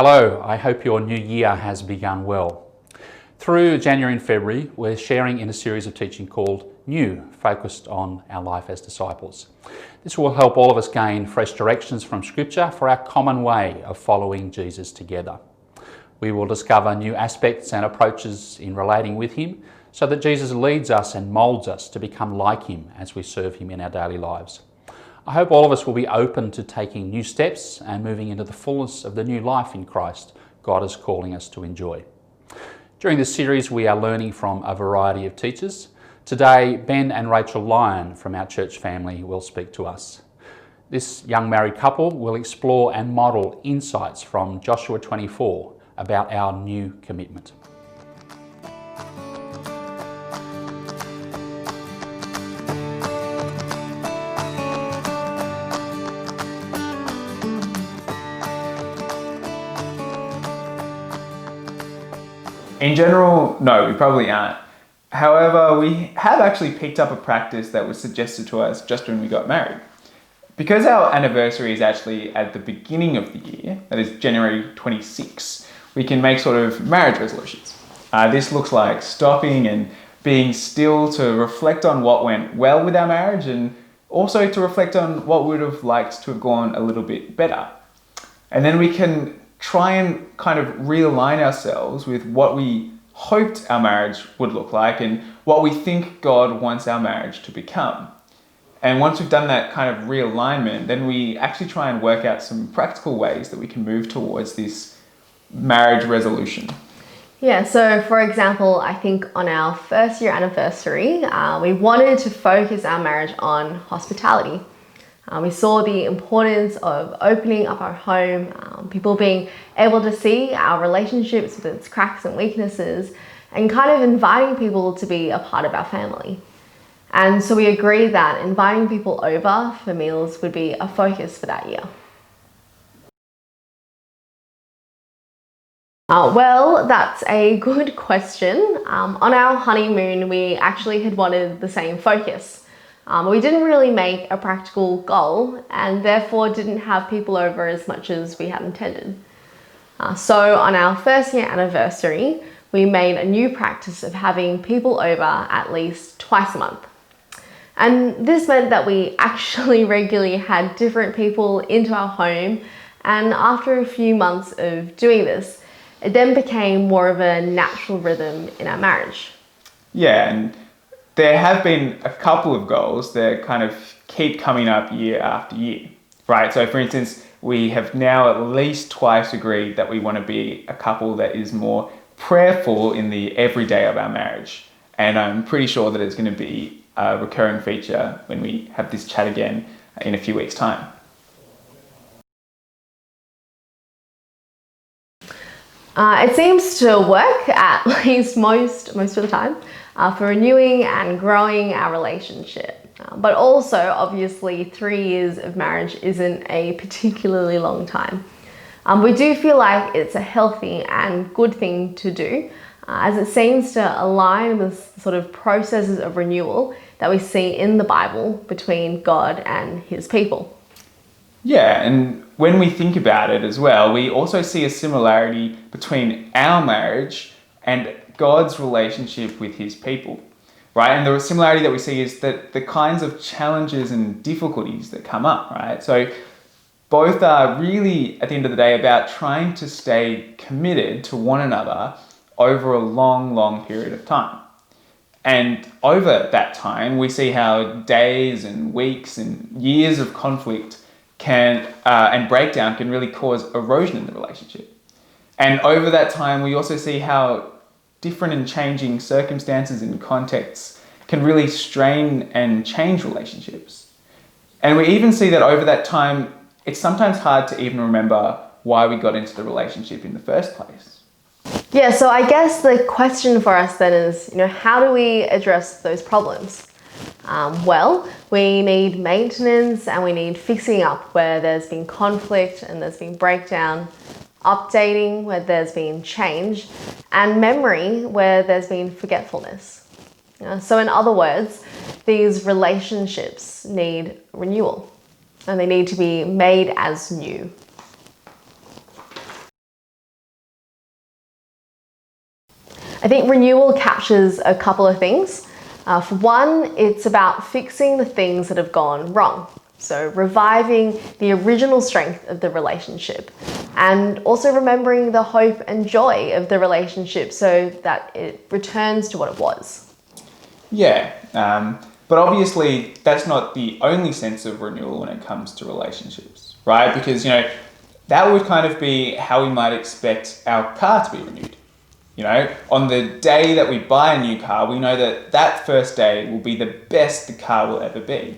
Hello, I hope your new year has begun well. Through January and February, we're sharing in a series of teaching called New, focused on our life as disciples. This will help all of us gain fresh directions from Scripture for our common way of following Jesus together. We will discover new aspects and approaches in relating with Him so that Jesus leads us and moulds us to become like Him as we serve Him in our daily lives. I hope all of us will be open to taking new steps and moving into the fullness of the new life in Christ God is calling us to enjoy. During this series, we are learning from a variety of teachers. Today, Ben and Rachael Lyon from our church family will speak to us. This young married couple will explore and model insights from Joshua 24 about our new commitment. In general, no, we probably aren't. However, we have actually picked up a practice that was suggested to us just when we got married. Because our anniversary is actually at the beginning of the year, that is January 26, we can make sort of marriage resolutions. This looks like stopping and being still to reflect on what went well with our marriage and also to reflect on what we would have liked to have gone a little bit better. And then we can try and kind of realign ourselves with what we hoped our marriage would look like and what we think God wants our marriage to become. And once we've done that kind of realignment, then we actually try and work out some practical ways that we can move towards this marriage resolution. Yeah, so for example, I think on our first year anniversary, we wanted to focus our marriage on hospitality. We saw the importance of opening up our home, people being able to see our relationships with its cracks and weaknesses, and kind of inviting people to be a part of our family. And so we agreed that inviting people over for meals would be a focus for that year. Well, that's a good question. On our honeymoon, we actually had wanted the same focus. We didn't really make a practical goal and therefore didn't have people over as much as we had intended. So on our first year anniversary, we made a new practice of having people over at least twice a month. And this meant that we actually regularly had different people into our home, and after a few months of doing this, it then became more of a natural rhythm in our marriage. Yeah, and there have been a couple of goals that kind of keep coming up year after year, right? So for instance, we have now at least twice agreed that we want to be a couple that is more prayerful in the everyday of our marriage. And I'm pretty sure that it's going to be a recurring feature when we have this chat again in a few weeks' time. It seems to work at least most of the time for renewing and growing our relationship. But also, obviously, 3 years of marriage isn't a particularly long time. We do feel like it's a healthy and good thing to do, as it seems to align with sort of processes of renewal that we see in the Bible between God and His people. Yeah, and when we think about it as well, we also see a similarity between our marriage and God's relationship with His people, right? And the similarity that we see is that the kinds of challenges and difficulties that come up, right? So both are really, at the end of the day, about trying to stay committed to one another over a long, long period of time. And over that time, we see how days and weeks and years of conflict and breakdown can really cause erosion in the relationship. And over that time, we also see how different and changing circumstances and contexts can really strain and change relationships. And we even see that over that time, it's sometimes hard to even remember why we got into the relationship in the first place. Yeah, so I guess the question for us then is, how do we address those problems? Well, we need maintenance and we need fixing up where there's been conflict and there's been breakdown, updating where there's been change, and memory where there's been forgetfulness. So in other words, these relationships need renewal and they need to be made as new. I think renewal captures a couple of things. For one, it's about fixing the things that have gone wrong. So reviving the original strength of the relationship, and also remembering the hope and joy of the relationship so that it returns to what it was. Yeah, but obviously that's not the only sense of renewal when it comes to relationships, right? Because, that would kind of be how we might expect our car to be renewed. On the day that we buy a new car, we know that that first day will be the best the car will ever be.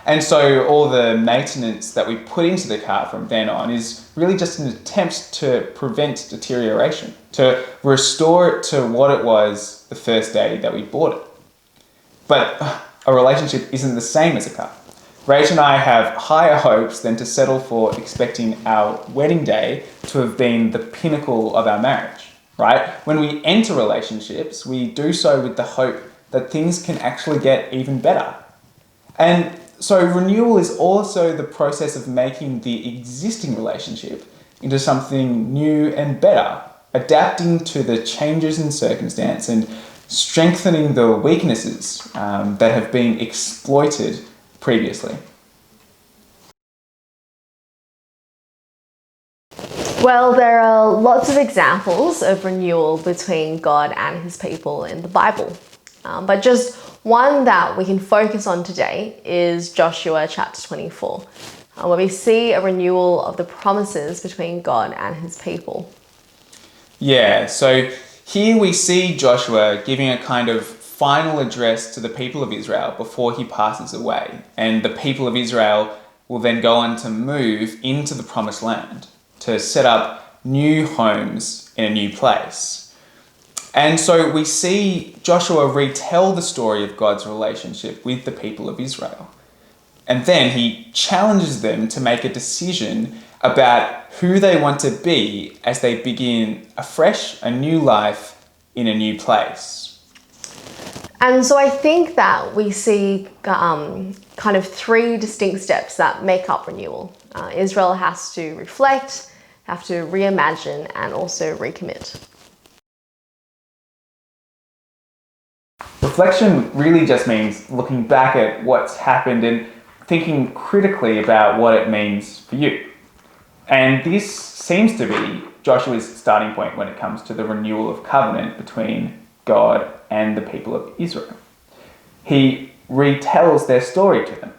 And so all the maintenance that we put into the car from then on is really just an attempt to prevent deterioration, to restore it to what it was the first day that we bought it. But a relationship isn't the same as a car. Rach and I have higher hopes than to settle for expecting our wedding day to have been the pinnacle of our marriage, right? When we enter relationships, we do so with the hope that things can actually get even better. And so renewal is also the process of making the existing relationship into something new and better, adapting to the changes in circumstance and strengthening the weaknesses that have been exploited previously. Well, there are lots of examples of renewal between God and his people in the Bible. But just one that we can focus on today is Joshua chapter 24, where we see a renewal of the promises between God and his people. Yeah, so here we see Joshua giving a kind of final address to the people of Israel before he passes away. And the people of Israel will then go on to move into the promised land, to set up new homes in a new place. And so we see Joshua retell the story of God's relationship with the people of Israel. And then he challenges them to make a decision about who they want to be as they begin afresh, a new life in a new place. And so I think that we see kind of three distinct steps that make up renewal. Israel has to reflect, have to reimagine, and also recommit. Reflection really just means looking back at what's happened and thinking critically about what it means for you. And this seems to be Joshua's starting point when it comes to the renewal of covenant between God and the people of Israel. He retells their story to them.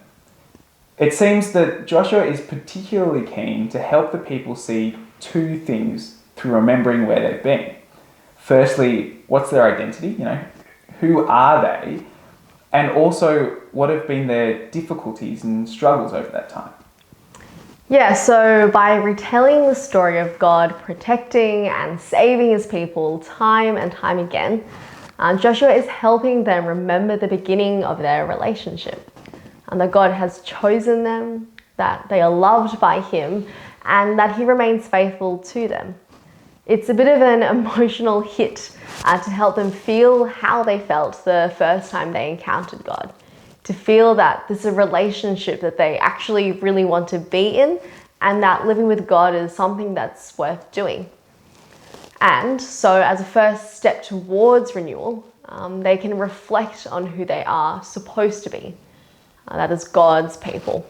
It seems that Joshua is particularly keen to help the people see two things through remembering where they've been. Firstly, what's their identity? Who are they? And also, what have been their difficulties and struggles over that time? Yeah, so by retelling the story of God protecting and saving his people time and time again, Joshua is helping them remember the beginning of their relationship, and that God has chosen them, that they are loved by him, and that he remains faithful to them. It's a bit of an emotional hit to help them feel how they felt the first time they encountered God, to feel that this is a relationship that they actually really want to be in, and that living with God is something that's worth doing. And so as a first step towards renewal, they can reflect on who they are supposed to be. That is God's people.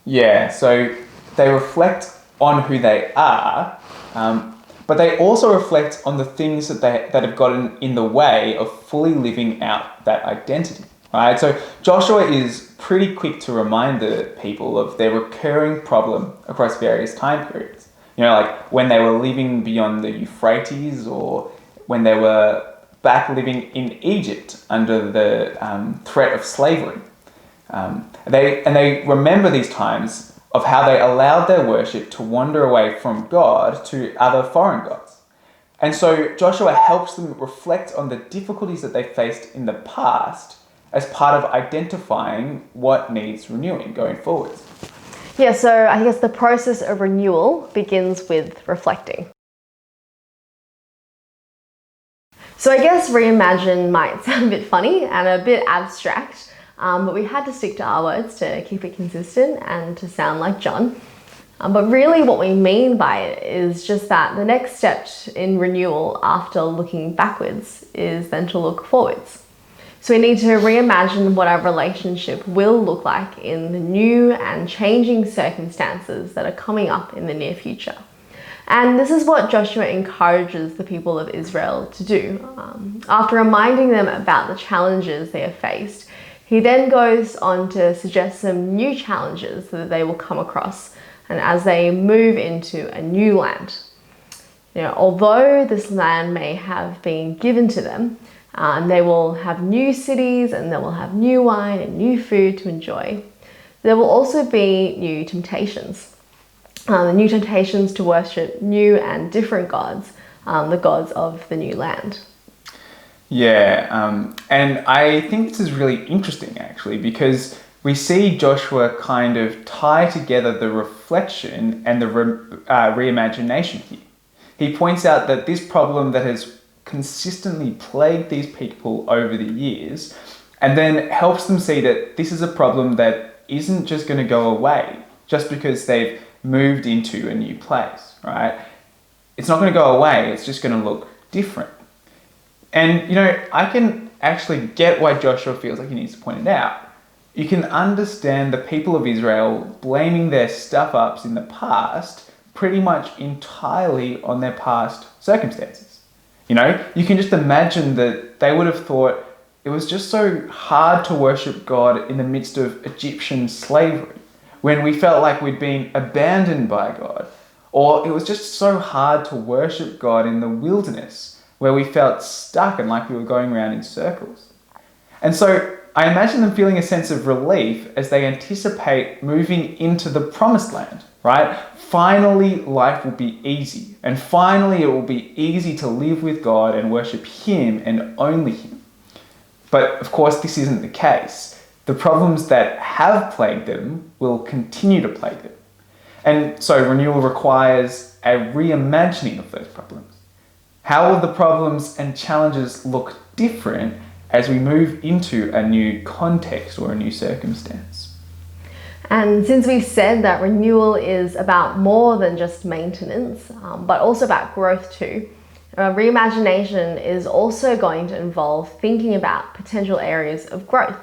Yeah, so they reflect on who they are, but they also reflect on the things that have gotten in the way of fully living out that identity, right? So Joshua is pretty quick to remind the people of their recurring problem across various time periods. Like when they were living beyond the Euphrates, or when they were back living in Egypt under the threat of slavery. They remember these times of how they allowed their worship to wander away from God to other foreign gods. And so Joshua helps them reflect on the difficulties that they faced in the past as part of identifying what needs renewing going forwards. Yeah, so I guess the process of renewal begins with reflecting. So I guess reimagine might sound a bit funny and a bit abstract, but we had to stick to our words to keep it consistent and to sound like John. But really what we mean by it is just that the next step in renewal after looking backwards is then to look forwards. So we need to reimagine what our relationship will look like in the new and changing circumstances that are coming up in the near future. And this is what Joshua encourages the people of Israel to do. After reminding them about the challenges they have faced, he then goes on to suggest some new challenges that they will come across and as they move into a new land. Although this land may have been given to them, and they will have new cities and they will have new wine and new food to enjoy, there will also be new temptations. New temptations to worship new and different gods, the gods of the new land. Yeah, and I think this is really interesting actually, because we see Joshua kind of tie together the reflection and the reimagination here. He points out that this problem that has consistently plagued these people over the years, and then helps them see that this is a problem that isn't just going to go away just because they've moved into a new place, right? It's not going to go away, it's just going to look different. And, I can actually get why Joshua feels like he needs to point it out. You can understand the people of Israel blaming their stuff-ups in the past pretty much entirely on their past circumstances. You can just imagine that they would have thought it was just so hard to worship God in the midst of Egyptian slavery, when we felt like we'd been abandoned by God. Or it was just so hard to worship God in the wilderness, where we felt stuck and like we were going around in circles. And so I imagine them feeling a sense of relief as they anticipate moving into the promised land, right? Finally, life will be easy. And finally, it will be easy to live with God and worship Him and only Him. But of course, this isn't the case. The problems that have plagued them will continue to plague them. And so renewal requires a reimagining of those problems. How will the problems and challenges look different as we move into a new context or a new circumstance? And since we said that renewal is about more than just maintenance, but also about growth too, reimagination is also going to involve thinking about potential areas of growth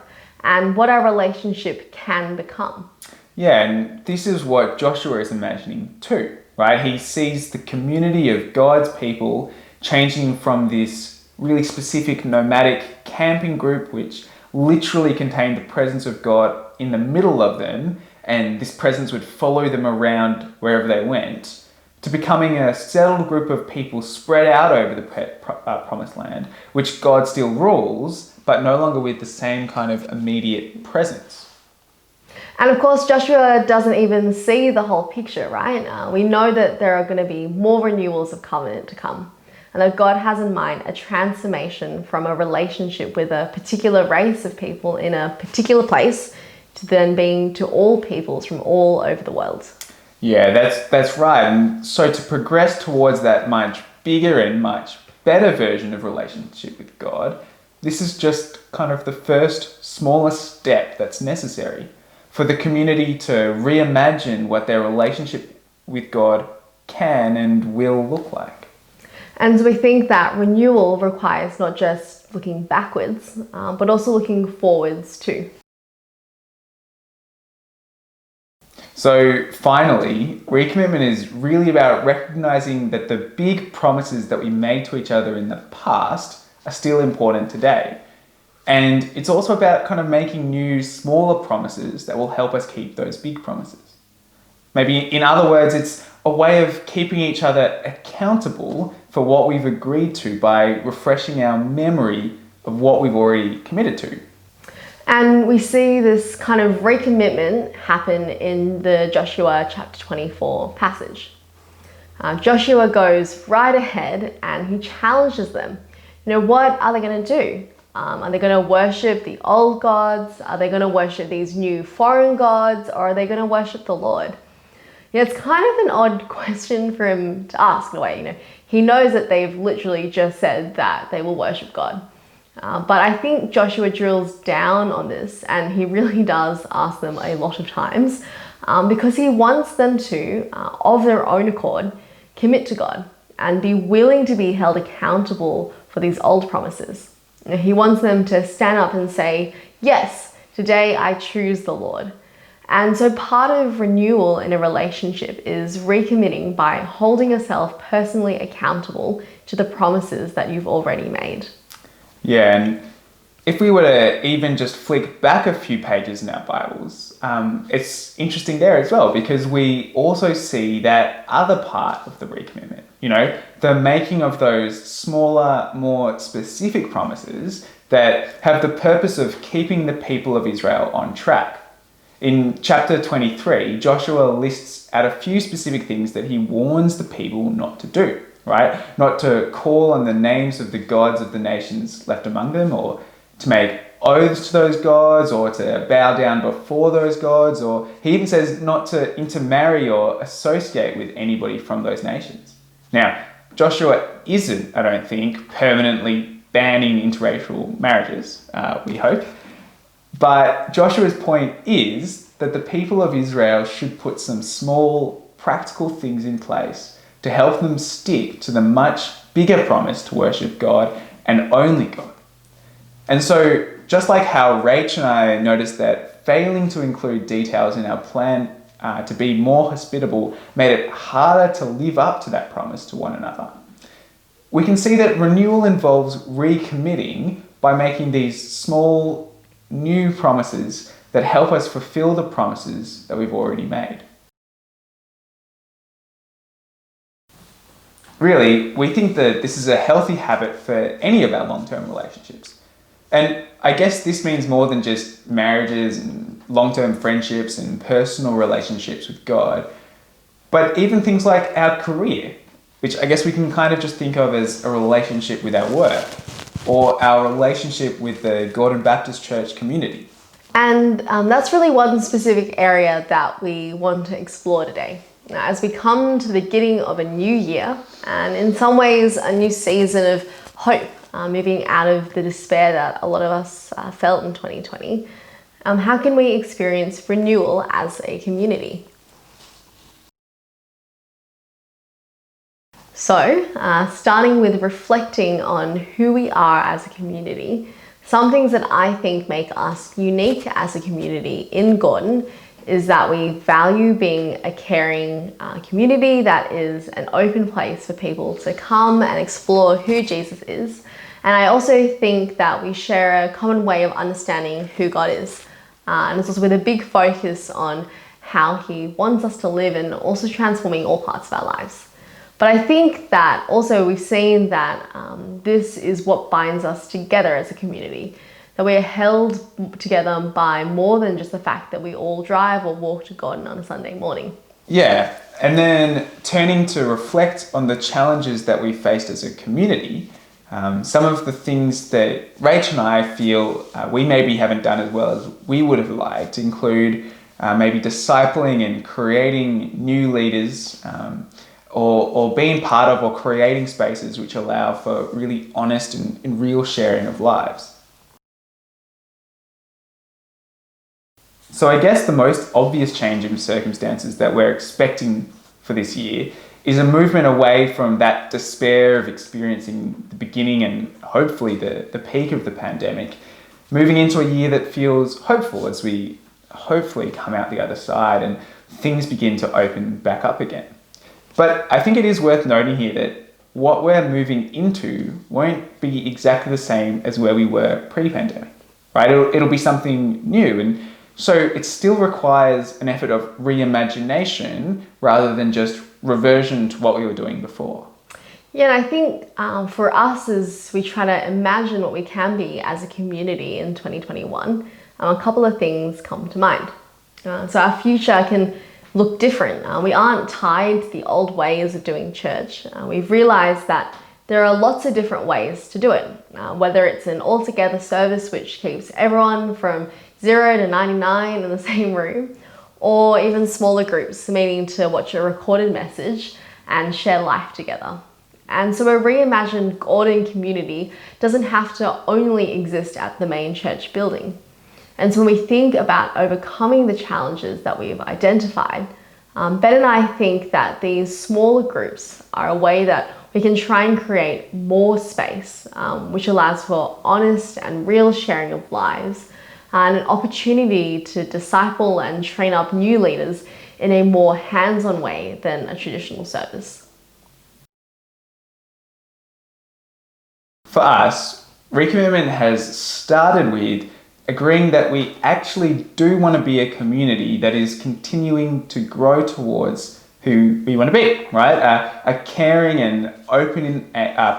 and what our relationship can become. Yeah, and this is what Joshua is imagining too, right? He sees the community of God's people changing from this really specific nomadic camping group, which literally contained the presence of God in the middle of them, and this presence would follow them around wherever they went, to becoming a settled group of people spread out over the promised land, which God still rules, but no longer with the same kind of immediate presence. And of course, Joshua doesn't even see the whole picture, right? We know that there are going to be more renewals of covenant to come, and that God has in mind a transformation from a relationship with a particular race of people in a particular place to then being to all peoples from all over the world. Yeah, that's right. And so to progress towards that much bigger and much better version of relationship with God, this is just kind of the first smallest step that's necessary for the community to reimagine what their relationship with God can and will look like. And so we think that renewal requires not just looking backwards, but also looking forwards too. So finally, recommitment is really about recognizing that the big promises that we made to each other in the past are still important today. And it's also about kind of making new, smaller promises that will help us keep those big promises. Maybe in other words, it's a way of keeping each other accountable for what we've agreed to by refreshing our memory of what we've already committed to. And we see this kind of recommitment happen in the Joshua chapter 24 passage. Joshua goes right ahead and he challenges them. What are they going to do? Are they going to worship the old gods? Are they going to worship these new foreign gods? Or are they going to worship the Lord? It's kind of an odd question for him to ask in a way. He knows that they've literally just said that they will worship God. But I think Joshua drills down on this, and he really does ask them a lot of times. because he wants them to, of their own accord, commit to God and be willing to be held accountable for these old promises. He wants them to stand up and say, yes, today I choose the Lord. And so part of renewal in a relationship is recommitting by holding yourself personally accountable to the promises that you've already made. Yeah, and if we were to even just flick back a few pages in our Bibles, it's interesting there as well, because we also see that other part of the recommitment, the making of those smaller, more specific promises that have the purpose of keeping the people of Israel on track. In chapter 23, Joshua lists out a few specific things that he warns the people not to do, right? Not to call on the names of the gods of the nations left among them, or to make oaths to those gods, or to bow down before those gods, or he even says not to intermarry or associate with anybody from those nations. Now, Joshua isn't, I don't think, permanently banning interracial marriages, we hope. But Joshua's point is that the people of Israel should put some small, practical things in place to help them stick to the much bigger promise to worship God and only God. And so, just like how Rach and I noticed that failing to include details in our plan to be more hospitable made it harder to live up to that promise to one another, we can see that renewal involves recommitting by making these small, new promises that help us fulfill the promises that we've already made. Really, we think that this is a healthy habit for any of our long-term relationships. And I guess this means more than just marriages and long-term friendships and personal relationships with God, but even things like our career, which I guess we can kind of just think of as a relationship with our work, or our relationship with the Gordon Baptist Church community. And that's really one specific area that we want to explore today. Now, as we come to the beginning of a new year, and in some ways a new season of hope, moving out of the despair that a lot of us felt in 2020, how can we experience renewal as a community? So, starting with reflecting on who we are as a community, some things that I think make us unique as a community in Gordon is that we value being a caring community that is an open place for people to come and explore who Jesus is. And I also think that we share a common way of understanding who God is. And it's also with a big focus on how he wants us to live and also transforming all parts of our lives. But I think that also we've seen that this is what binds us together as a community, that we are held together by more than just the fact that we all drive or walk to Gordon on a Sunday morning. Yeah, and then turning to reflect on the challenges that we faced as a community, some of the things that Rach and I feel we maybe haven't done as well as we would have liked include maybe discipling and creating new leaders, or being part of or creating spaces which allow for really honest and real sharing of lives. So I guess the most obvious change in circumstances that we're expecting for this year is a movement away from that despair of experiencing the beginning and hopefully the peak of the pandemic, moving into a year that feels hopeful as we hopefully come out the other side and things begin to open back up again. But I think it is worth noting here that what we're moving into won't be exactly the same as where we were pre-pandemic, right? It'll be something new. And so it still requires an effort of reimagination rather than just reversion to what we were doing before. Yeah, and I think for us as we try to imagine what we can be as a community in 2021, a couple of things come to mind. So our future can look different. We aren't tied to the old ways of doing church. We've realized that there are lots of different ways to do it, whether it's an all-together service which keeps everyone from 0 to 99 in the same room, or even smaller groups meeting to watch a recorded message and share life together. And so a reimagined Gordon community doesn't have to only exist at the main church building. And so when we think about overcoming the challenges that we've identified, Ben and I think that these smaller groups are a way that we can try and create more space, which allows for honest and real sharing of lives and an opportunity to disciple and train up new leaders in a more hands-on way than a traditional service. For us, Recommitment has started with agreeing that we actually do want to be a community that is continuing to grow towards who we want to be, right? A caring and open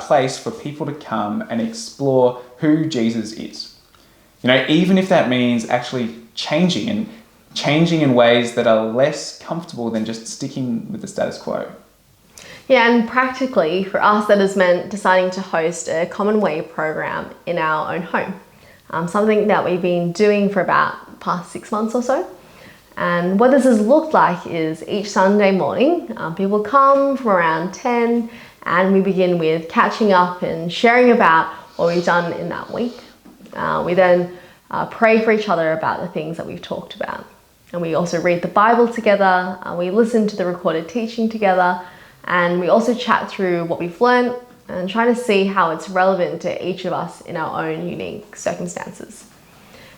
place for people to come and explore who Jesus is. You know, even if that means actually changing in ways that are less comfortable than just sticking with the status quo. Yeah, and practically for us, that has meant deciding to host a Common Way program in our own home. Something that we've been doing for about the past 6 months or so. And what this has looked like is each Sunday morning, people come from around 10 and we begin with catching up and sharing about what we've done in that week. We then pray for each other about the things that we've talked about. And we also read the Bible together, we listen to the recorded teaching together, and we also chat through what we've learned and try to see how it's relevant to each of us in our own unique circumstances.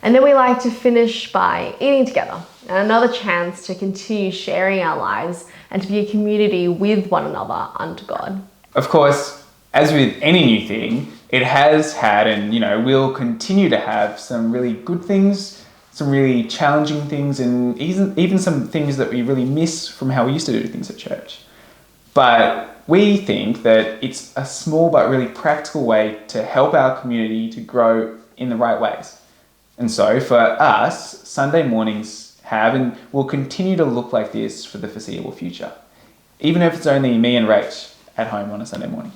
And then we like to finish by eating together, and another chance to continue sharing our lives and to be a community with one another unto God. Of course, as with any new thing, it has had and will continue to have some really good things, some really challenging things, and even some things that we really miss from how we used to do things at church. But we think that it's a small but really practical way to help our community to grow in the right ways. And so for us, Sunday mornings have and will continue to look like this for the foreseeable future, even if it's only me and Rach at home on a Sunday morning.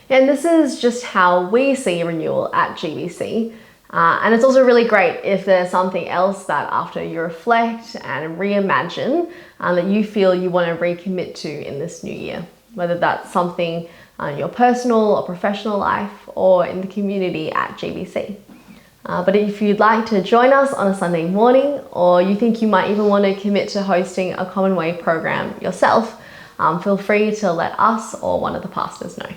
Yeah, and this is just how we see Renewal at GBC. And it's also really great if there's something else that after you reflect and reimagine that you feel you want to recommit to in this new year, whether that's something in your personal or professional life or in the community at GBC. But if you'd like to join us on a Sunday morning, or you think you might even want to commit to hosting a Common Way program yourself, feel free to let us or one of the pastors know.